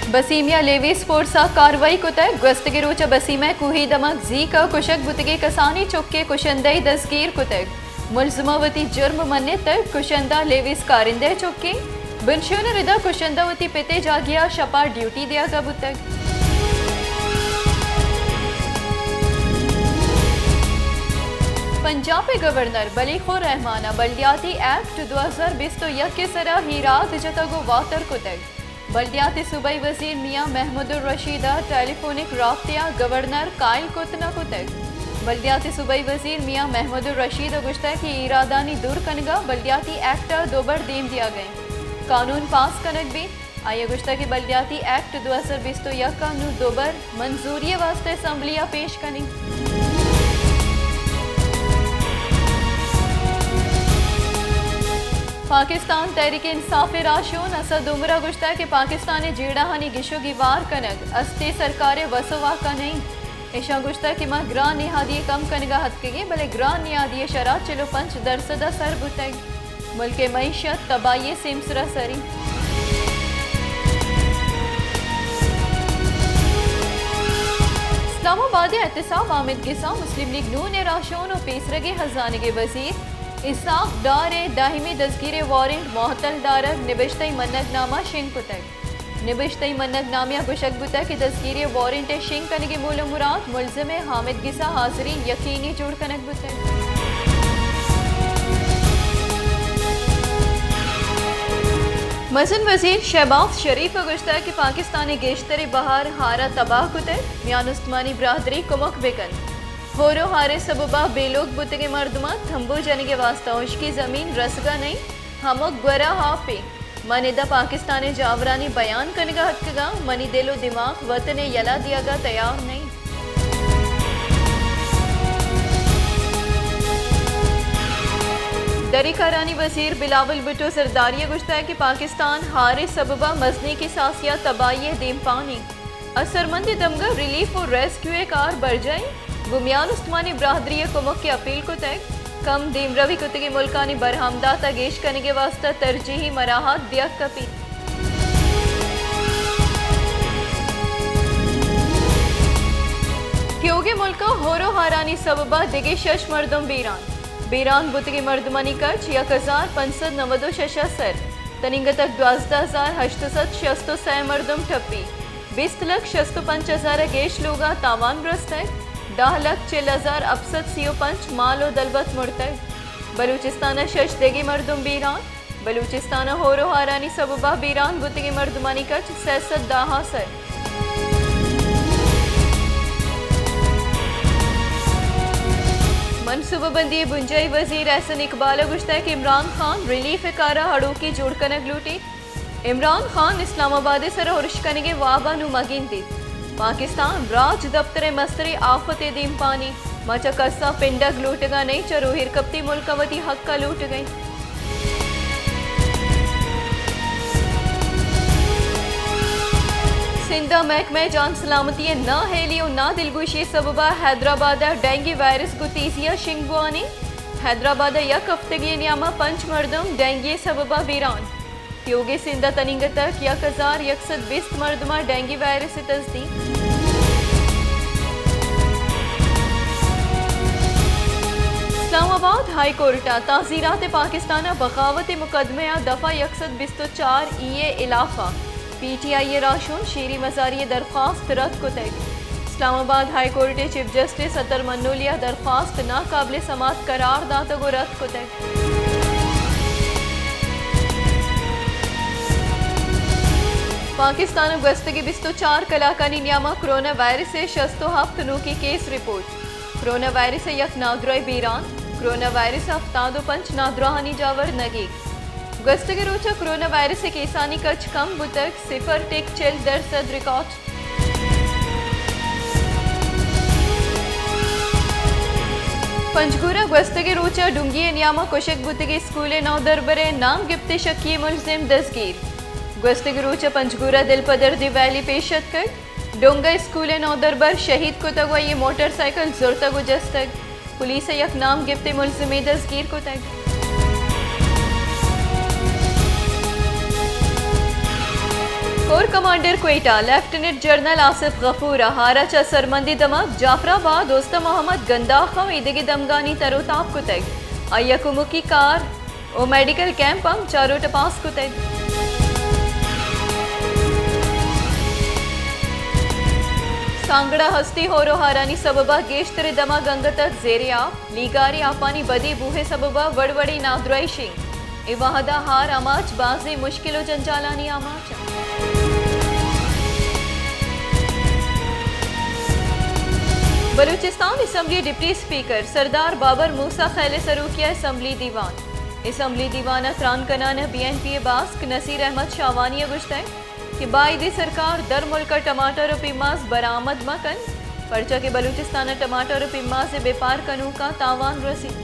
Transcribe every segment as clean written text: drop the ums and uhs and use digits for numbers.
बसीमिया Lewis फोर्सा कार्रवाई कुतः गस्तगी रोचा बसीमा कुही दमक जी का कुशक बुतगे कसानी चुक्के कुशंदई दसगीर कुतः मुलजमावती जुर्म मन्ने तक कुशंदा लेवीस कारिंदे चुक्के बिनशुन रिदा कुशंदावती पिते जागिया शपा ड्यूटी दिया का बुतक। पंजाब के गवर्नर बलीखुर रहमाना बल्दियाती एक्ट 2021 के सरा हीरात जतगो वातर कुतग बल्दियाती सूबाई वजीर मियां महमूदुर रशीदा टेलीफोनिक राब्तिया गवर्नर कायल कुतना कुतग बल्दियाती सूबाई वजीर मियां महमूदुर रशीद गुश्ता की इरादानी दूर कनगा बल्दियाती एक्ट दोबर दीम दिया गए कानून पास कनक भी आइए गुश्ता की बल्दियाती एक्ट 2021 का नू दोबर मंजूरी वास्ते असम्बलिया पेश कनी। पाकिस्तान तहरीक इंसाफ राशून असद उमरा गुश्ता के पाकिस्तानी जीड़ाहानी गिशो की वार कनक अस्ते सरकार वसवा का नहीं ऐशा गुश्ता कि माँ ग्रान निहादी कम कनगा हद के भले ग्रान निहादी शराब चलो 5% सर बुतग मुल्क मईशत तबाही सिमसरा सरी। इस्लामाबाद एहतसाब आमिद गिसा मुस्लिम लीग नून राशून और पेसरगे हजाने के वजीर इसाफ डार दाहिमी दस्गीर वारंट मोहतल दारक निबिश्तई मन्नतनामा शिंग कुतक निबिश्तई मन्नतनामिया गुशक बुता की दस्गीर वारंट शिंग कनगे मूल मुराद मुलजिम हामिद गिसा हाजिरी यकीनी जुड़ कनक बुतक। मसन वजीर शहबाज शरीफ गुश्ता की पाकिस्तानी गेशतरी बहार हारा तबाह कुतक मियान उस्मानी बरादरी कुमक बेकन होरो हारे सबबा बेलोग बुतगे मर्दमा थम्बो जने के वास्ता की जमीन रसगा नहीं हमक ग्वरा हाफे मनिदा पाकिस्तानी जावरानी बयान कनगा हतकगा मनी दिलो दिमाग वतने यला दियागा तैयार नहीं। दरीकारानी वजीर बिलावल भुट्टो सरदारिया गुश्ता है कि पाकिस्तान हारे सबबा मजनी की सासिया तबाही दीम पानी असरमंद दमगा रिलीफ और रेस्क्यू कार बढ़ जाए बुमियान उस्मानी बरादरी कुमक की अपील को तक कम दीम रवि कुतगी मुल्कानी बरहमदा तगेश करने के वास्ता तरजीही मराहत दिया कपी। क्योंकि मुल्का होरो हारानी सबबा दिगे शश मर्दम बीरान बुतगी मर्दमानी कच 1596 तनिंग तक 12,866 मर्दम ठप्पी 20,65,000 गेश लोगा तावान ग्रस्त है 10,04,000 अफसद सीओ पंच मालो दलबत मुर्तक बलूचिस्तान शश देगी मर्दम बीरान बलूचिस्तान होरो हारानी सबबा बीरान बुतगी मर्दमानी कच 63 दाहा सर। मनसूबाबंदी बुंजई वजीर एहसन इकबाल गुश्ता कि इमरान खान रिलीफ कारा हड़ों की जोड़ कनक लूटी इमरान खान इस्लामाबाद सर हुर्श कनेगे वाबा नु मगिन दी पाकिस्तान राज दफ्तर मस्तरे आफत दीम पानी मचा कस्सा पिंडक लूटगा नहीं चरो हिरकपती मुल्कवती हक का लूट गई। सिंधा महकमे जान सलामती ना हेलियो ना दिलगुशी सबबा हैदराबाद डेंगू वायरस गुतीजिया शिंगवानी हैदराबाद यक हफ्तगी नियामा पंच मर्दम डेंगू सबबा वीरान योगे सिंधा तनिंग तक 1,120 मर्दमा डेंगू वायरस से तस्दीक। इस्लामाबाद हाई कोर्ट ताज़ीरात पाकिस्तान बगावत मुकदमे दफ़ा 124 ई इलाफा PTI राशून शेरी मजारी दरख्वास्त रद्द को तय। Islamabad high court chief justice Athar Minallah दरख्वास्त नाकाबिल समात करार दाता को रद्द को तय। पाकिस्तान गस्तगी 24 कलाकानी नियामा कोरोना वायरस से 67 नो की केस रिपोर्ट कोरोना वायरस से यक नादरोय बीरान कोरोना वायरस हफ्तादो पंच नादराहानी जावर नगीक गस्तगी रोचा कोरोना वायरस से केसानी कच कम बुतक 0.4% रिकॉर्ड। पंचगूरा गस्तगी रोचा डुंगी नियामा कुशक बुतगी स्कूल नौ दरबरे नाम गिफ्ते शकी मुलजिम दसगीर गस्तगी रोचा पंचगूरा दिलपदर दी वैली पेशत कर डोंगा स्कूल नौ दरबर शहीद को तक ये मोटरसाइकिल जोरता गुजस्तक पुलिस यक नाम गिफ्ते मुलजिम दसगीर को तक। Core commander Quetta lieutenant general Asif Ghafoor हाराचा सरमंदी दमक जाफराबाद दोस्त मोहम्मद गंदाखम इदिगे दमगानी तरोताब कुतग अयकुमुकी कार ओ मेडिकल कैंप चारो टपास कुतग सांगड़ा हस्ती होरो हारानी सबबा गेश्तरे दमा गंगतक जेरिया लीगारी आपानी बदी बूहे सबबा वड़वड़ी नादराई शिंग इवाहदा हार अमाच बाजी मुश्किलो जंजालानी आमाच बलूचिस्तान असम्बली डिप्टी स्पीकर सरदार बाबर मूसा खैले सरूकिया असम्बली दीवाना त्रान कनान BNP बास्क नसीर अहमद शावानी गुश्ते कि बाईदी सरकार दर मुल्क टमाटर और पिम्मास बरामद मकन पर्चा के बलूचिस्तान टमाटर और पिम्मा से बेपार कनू का तावान रसी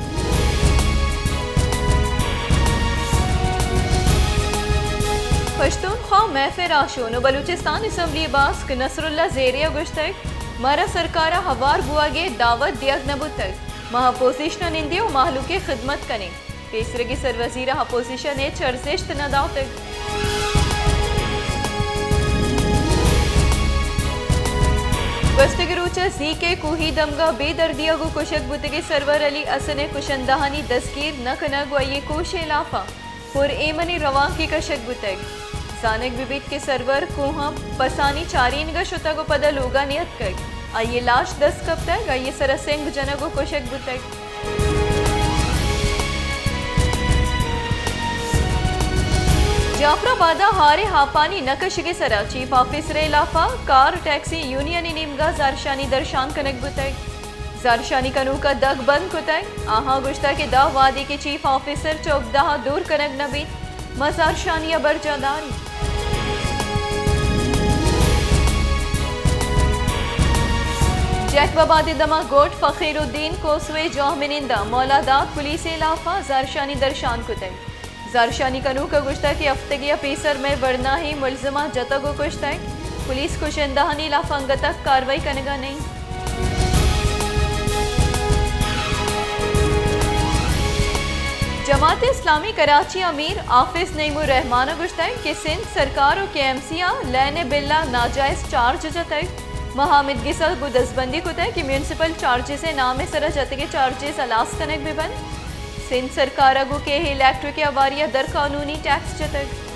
पश्तूनख्वा महफिर आशोन बलूचिस्तान असम्बली बास्क नसरुल्ला जेरिया गुश्ते मारा सरकारा हवार बुआगे दावत दियग नबू तक महा अपोजिशन इंदियो माहलू के खिदमत करें तीसरे की सरवजीरा अपोजिशन ने चर्चिश्त नदाव तक बस्तगरूचा जी के कुही दमगा बेदर्दिया गो कुशक बुतगे सरवर अली असने कुशंदाहानी दस्कीर न कनग ये कोशे लाफा पुर एमनी रवा की कशक बुतग जानक बिबित के सरवर कोहा पसानी चारीन ग शुतगो पद लोगा नियत कर आइए लाश 10 कब तक आइए सरसेंग जनगो कुशक बुतग जाफराबादा हारे हापानी नकशिगे सरा चीफ ऑफिसर इलाफा कार टैक्सी यूनियन निमगा जारशानी दर्शान कनक बुतग जारशानी कनू का दग बंद कुतग आहा गुश्ता के दा वादी के चीफ ऑफिसर चौकदाहा दूर कनक नबी मजार शानी अबर जादारी जैकबाबादी दमा गोट फकीरुद्दीन कोसवे जोहमिनिंदा मौलादात पुलिस इलाफा जारशानी दर्शान कुतग जारशानी कनू का गुश्ता की हफ्तगिया पेसर में वरना ही मुलजमा जतगो कुश्ता पुलिस कुशंदाहानी लाफंग तक कार्रवाई कनेगा नहीं जमात इस्लामी कराची अमीर आफिस नईमुर रहमान गुश्ता कि सिंध सरकार और KMCA लैने बिल्ला नाजायज चार्ज जतक महामिद गिसल गुदसबंदी कुतः कि म्यूनसिपल चार्जेस नामे सरा जतगे चार्जेस अलास कनक भी बंद सिंध सरकार अगु के इलेक्ट्रिक अवारिया दर कानूनी टैक्स जतक